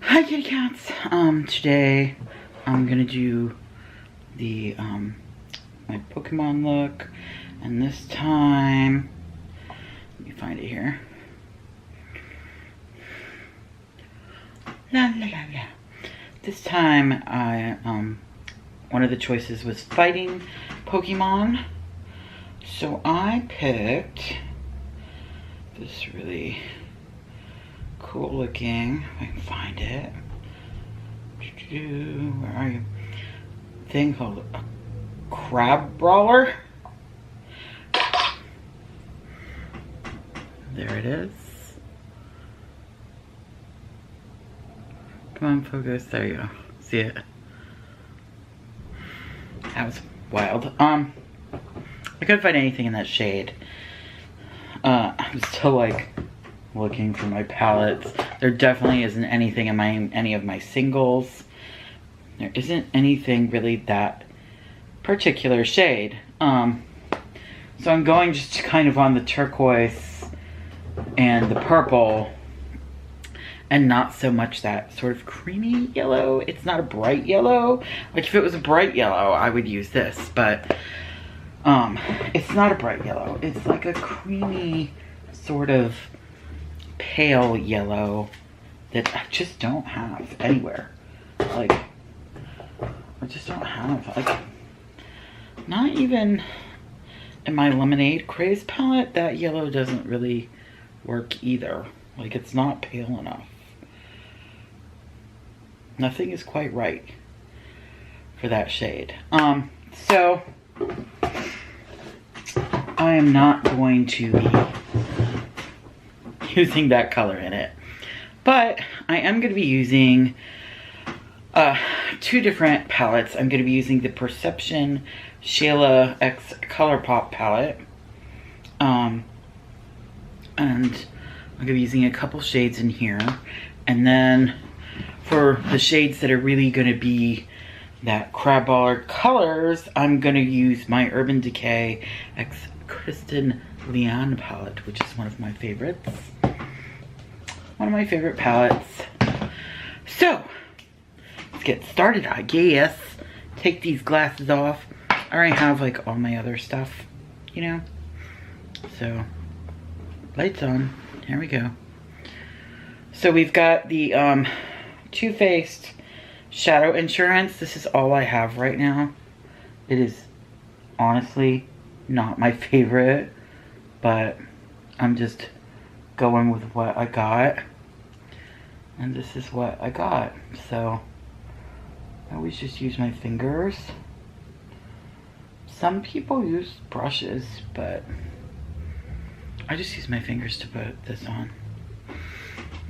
Hi kitty cats. Today I'm gonna do the my Pokemon look, and this time let me find it here. La la la la. This time I one of the choices was fighting Pokemon. So I picked this really cool looking, if I can find it. Where are you? Thing called a Crabrawler. There it is. Come on, focus. There you go. See it? That was wild. I couldn't find anything in that shade. I'm still like looking for my palettes. There definitely isn't anything in any of my singles. There isn't anything really that particular shade. So I'm going just kind of on the turquoise and the purple, and not so much that sort of creamy yellow. It's not a bright yellow. Like if it was a bright yellow, I would use this, but it's not a bright yellow. It's like a creamy sort of pale yellow that I just don't have anywhere. Like, I just don't have. Like, not even in my Lemonade Craze palette, that yellow doesn't really work either. Like, it's not pale enough. Nothing is quite right for that shade. So I am not going to be using that color in it, but I am going to be using two different palettes. I'm going to be using the Perception Shayla X ColourPop palette, and I'm going to be using a couple shades in here, and then for the shades that are really going to be that Crabrawler colors, I'm going to use my Urban Decay X Kristen Leon palette, which is one of my favorites. One of my favorite palettes. So, let's get started, I guess. Take these glasses off. I already have like all my other stuff, you know? So, lights on. Here we go. So we've got the Too Faced Shadow Insurance. This is all I have right now. It is honestly not my favorite, but I'm just going with what I got, and this is what I got. So I always just use my fingers. Some people use brushes, but I just use my fingers to put this on,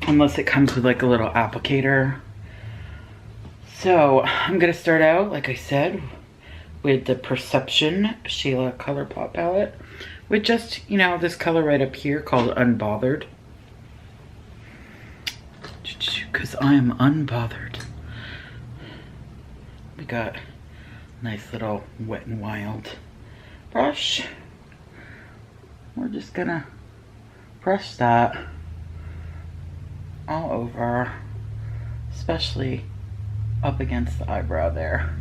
unless it comes with like a little applicator. So I'm gonna start out, like I said, with the Perception Shayla ColourPop palette, with just, you know, this color right up here called Unbothered. Because I am unbothered. We got a nice little Wet n Wild brush. We're just gonna brush that all over, especially up against the eyebrow there.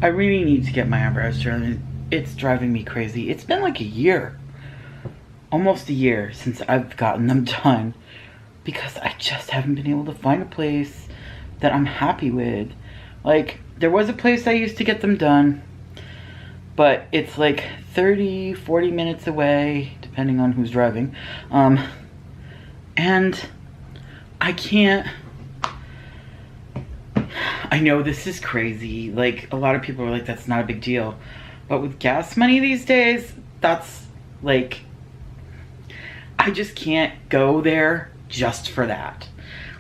I really need to get my eyebrows done. It's driving me crazy. It's been like a year, almost a year, since I've gotten them done, because I just haven't been able to find a place that I'm happy with. Like, there was a place I used to get them done, but it's like 30-40 minutes away, depending on who's driving. And I can't. I know this is crazy. Like, a lot of people are like, that's not a big deal. But with gas money these days, that's like, I just can't go there just for that.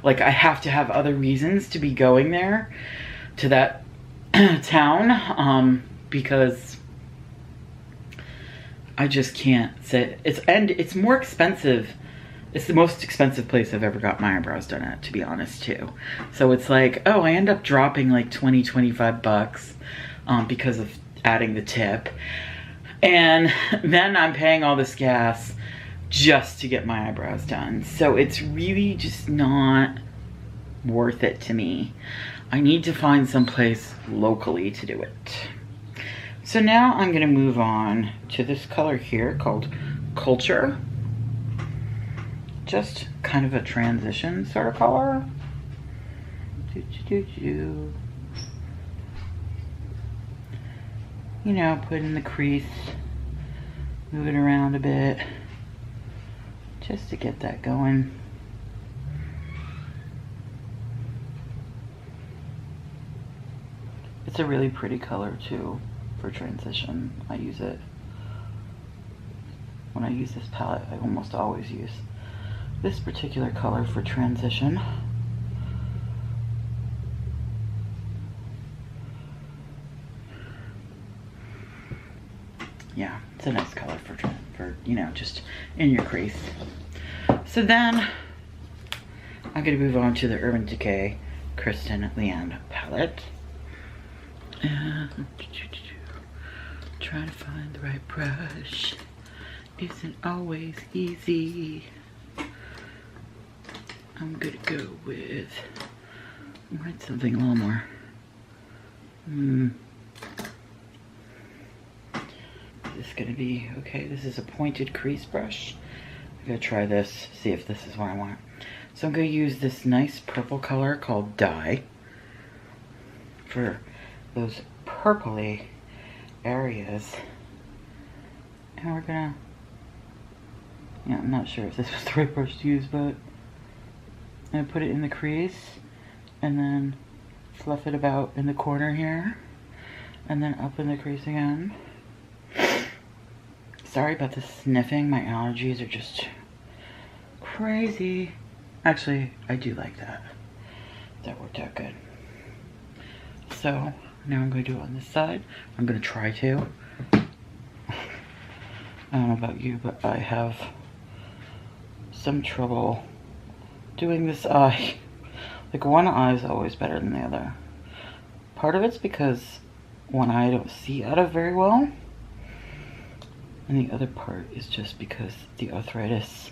Like, I have to have other reasons to be going there, to that town, because I just can't sit. It's more expensive. It's the most expensive place I've ever got my eyebrows done at, to be honest, too. So it's like, oh, I end up dropping like 20-25 bucks because of adding the tip. And then I'm paying all this gas just to get my eyebrows done. So it's really just not worth it to me. I need to find some place locally to do it. So now I'm gonna move on to this color here called Culture. Just kind of a transition sort of color. You know, put in the crease, move it around a bit, just to get that going. It's a really pretty color too for transition. I use it. When I use this palette, I almost always use this particular color for transition. Yeah, it's a nice color for you know, just in your crease. So then I'm gonna move on to the Urban Decay Kristen Leanne palette. And trying to find the right brush isn't always easy. I'm gonna go with something a little more. Is this gonna be okay? This is a pointed crease brush. I'm gonna try this, see if this is what I want. So I'm gonna use this nice purple color called Dye for those purpley areas. And we're gonna, yeah, I'm not sure if this was the right brush to use, but I'm gonna put it in the crease and then fluff it about in the corner here and then up in the crease again. Sorry about the sniffing, my allergies are just crazy. Actually, I do like that. That worked out good. So now I'm going to do it on this side. I'm going to try to. I don't know about you, but I have some trouble doing this eye. Like, one eye is always better than the other. Part of it's because one eye I don't see out of very well. And the other part is just because the arthritis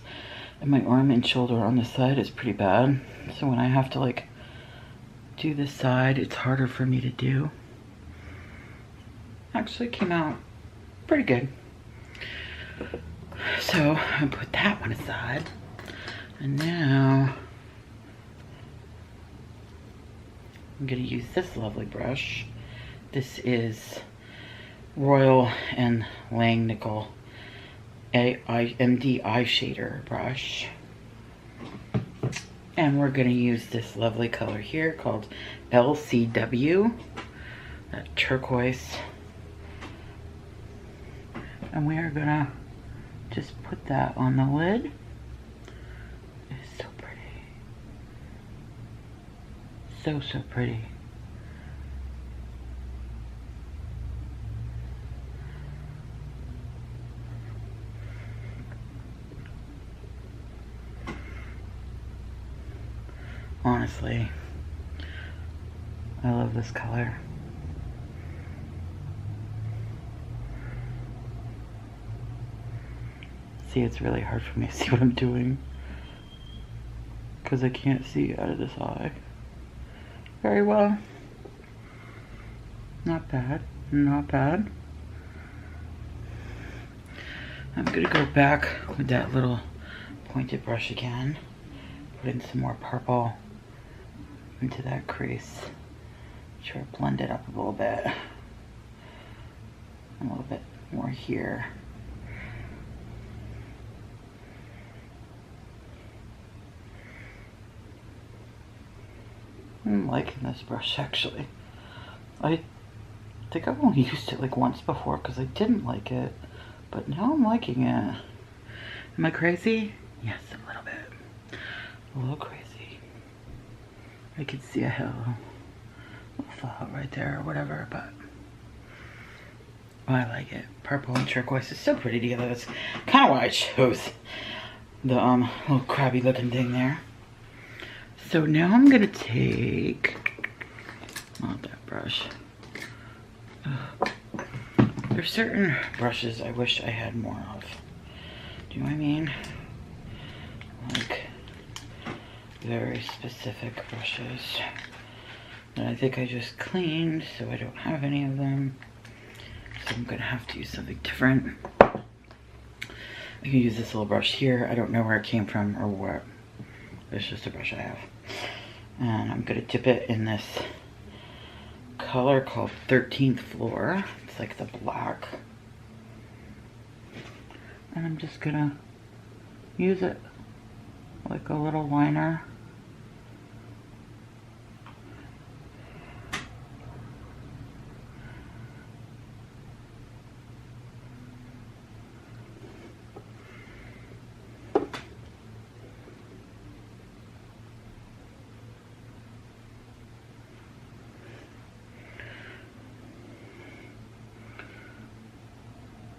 in my arm and shoulder on this side is pretty bad. So when I have to like do this side, it's harder for me to do. Actually came out pretty good. So I put that one aside. And now I'm gonna use this lovely brush. This is Royal and Langnickel MD eye shader brush. And we're gonna use this lovely color here called LCW, that turquoise. And we are gonna just put that on the lid. It's so pretty. So, so pretty. Honestly, I love this color. See, it's really hard for me to see what I'm doing because I can't see out of this eye very well. Not bad, not bad. I'm gonna go back with that little pointed brush again, put in some more purple into that crease. Try to blend it up a little bit. A little bit more here. I'm liking this brush actually. I think I've only used it like once before because I didn't like it, but now I'm liking it. Am I crazy? Yes, a little bit. A little crazy. I could see a hill fall out right there or whatever, but I like it. Purple and turquoise is so pretty together. That's kind of why I chose the little crabby looking thing there. So now I'm gonna take, not that brush. There's certain brushes I wish I had more of. Do you know what I mean? Like very specific brushes that I think I just cleaned, so I don't have any of them. So I'm gonna have to use something different. I can use this little brush here. I don't know where it came from or what. It's just a brush I have. And I'm gonna dip it in this color called 13th Floor. It's like the black. And I'm just gonna use it like a little liner.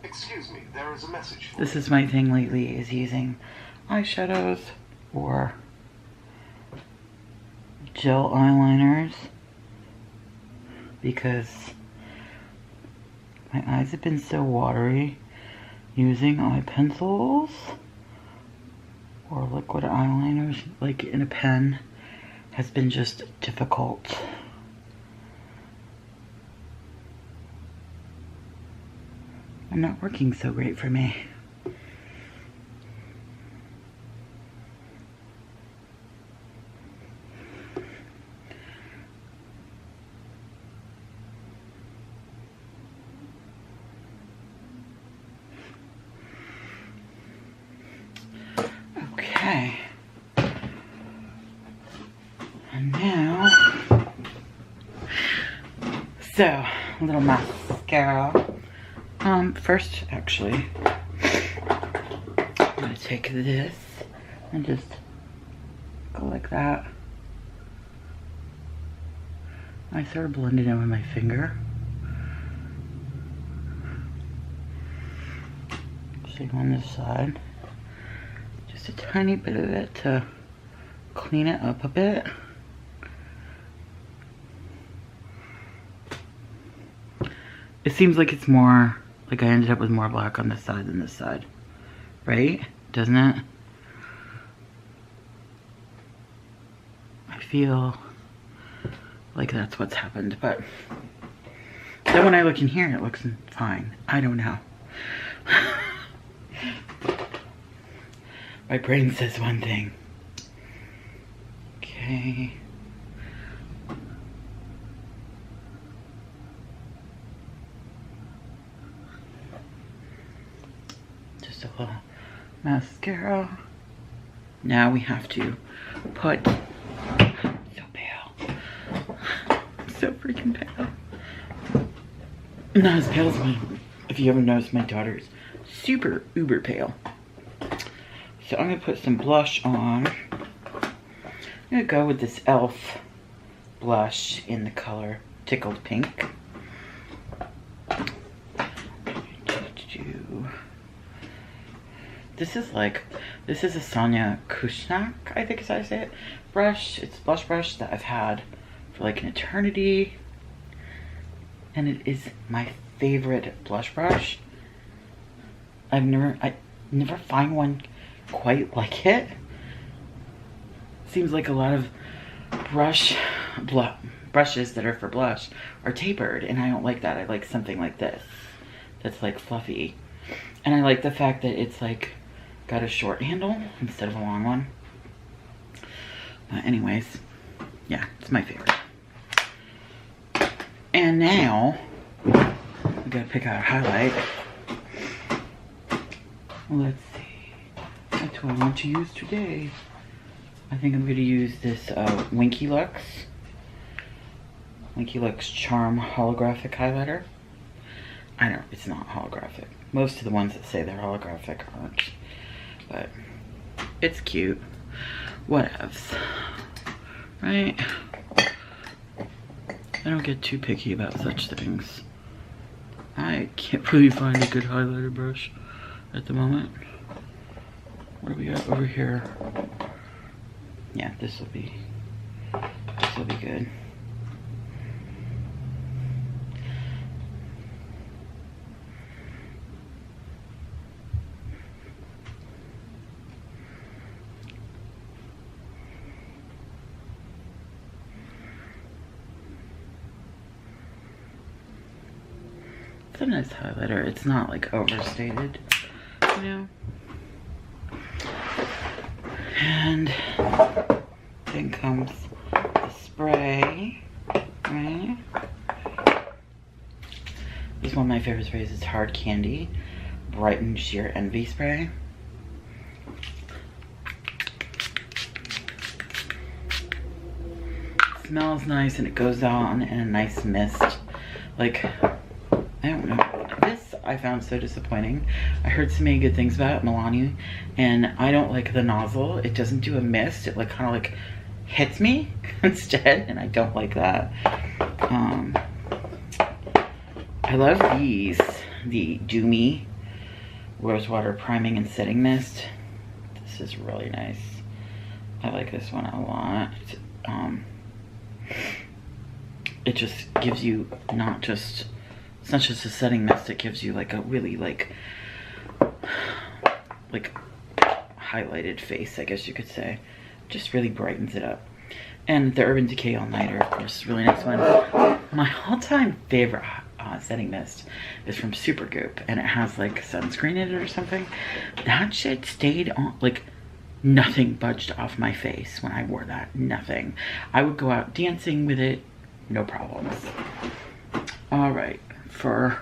Excuse me, there is a message for This is my thing lately, is using eyeshadows or gel eyeliners because my eyes have been so watery. Using eye pencils or liquid eyeliners like in a pen has been just difficult. And not working so great for me. Okay. And now, so a little mascara. First, actually, I'm gonna take this and just go like that. I sort of blend it in with my finger. Same on this side. Just a tiny bit of it to clean it up a bit. It seems like it's more, like I ended up with more black on this side than this side, right? Doesn't it? I feel like that's what's happened, but then when I look in here, it looks fine. I don't know. My brain says one thing. Okay. Just a little mascara. Now we have to put, so pale. So freaking pale. Not as pale as my, if you haven't noticed, my daughter's super uber pale. So I'm gonna put some blush on. I'm gonna go with this e.l.f. blush in the color Tickled Pink. This is a Sonia Kushnak, I think is how I say it, brush. It's a blush brush that I've had for like an eternity. And it is my favorite blush brush. I never find one quite like it. Seems like a lot of brushes that are for blush are tapered, and I don't like that. I like something like this that's like fluffy. And I like the fact that it's like got a short handle instead of a long one. But anyways, yeah, it's my favorite. And now we gotta pick out a highlight. Let's see. That's what I want to use today. I think I'm gonna use this Winky Lux Charm Holographic Highlighter. I don't, it's not holographic. Most of the ones that say they're holographic aren't. But it's cute. Whatevs. Right? I don't get too picky about such things. I can't really find a good highlighter brush at the moment. What do we got over here? Yeah, this will be good. a nice highlighter. It's not like overstated, you know. And then comes the spray. Right? This is one of my favorite sprays. It's Hard Candy Brighten Sheer Envy Spray. It smells nice and it goes on in a nice mist. Like, I don't know. This I found so disappointing. I heard so many good things about it, Milani, and I don't like the nozzle. It doesn't do a mist. It like kind of like hits me instead, and I don't like that. I love these, the Doomy Rosewater Priming and Setting Mist. This is really nice. I like this one a lot. It just gives you not just, it's not just a setting mist, it gives you like a really like highlighted face, I guess you could say. Just really brightens it up. And the Urban Decay All Nighter, of course, really nice one. My all-time favorite setting mist is from Supergoop, and it has like sunscreen in it or something. That shit stayed on, like nothing budged off my face when I wore that, nothing. I would go out dancing with it, no problems. All right, for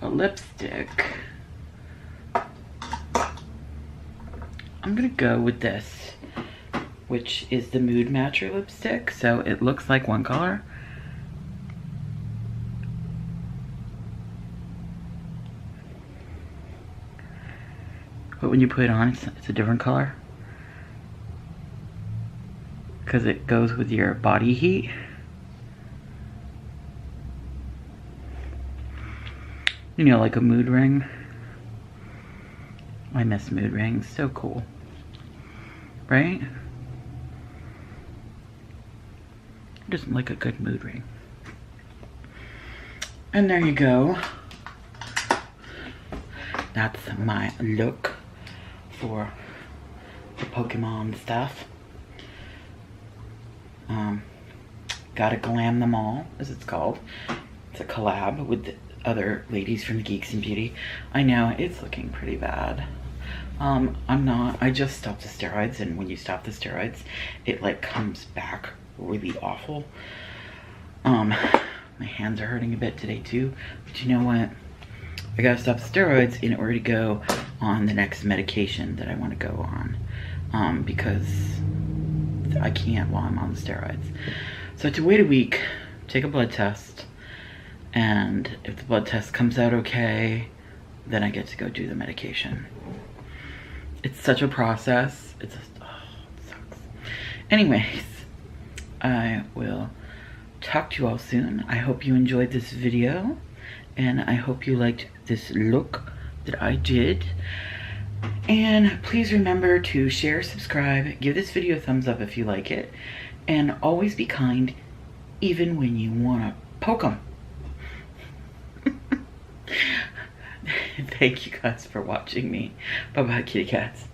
a lipstick, I'm gonna go with this, which is the Mood Matcher lipstick. So it looks like one color. But when you put it on, it's a different color. Because it goes with your body heat. You know, like a mood ring. I miss mood rings, so cool. Right? Just like a good mood ring. And there you go. That's my look for the Pokemon stuff. Gotta Glam Them All, as it's called. It's a collab with the other ladies from the Geeks and Beauty. I know, it's looking pretty bad. I just stopped the steroids, and when you stop the steroids, it like comes back really awful. My hands are hurting a bit today too, but you know what? I gotta stop the steroids in order to go on the next medication that I want to go on, because I can't while I'm on the steroids. So to wait a week, take a blood test, and if the blood test comes out okay, then I get to go do the medication. It's such a process. It's just, oh, it sucks. Anyways, I will talk to you all soon. I hope you enjoyed this video, and I hope you liked this look that I did. And please remember to share, subscribe, give this video a thumbs up if you like it, and always be kind even when you want to poke them. Thank you guys for watching me. Bye bye, kitty cats.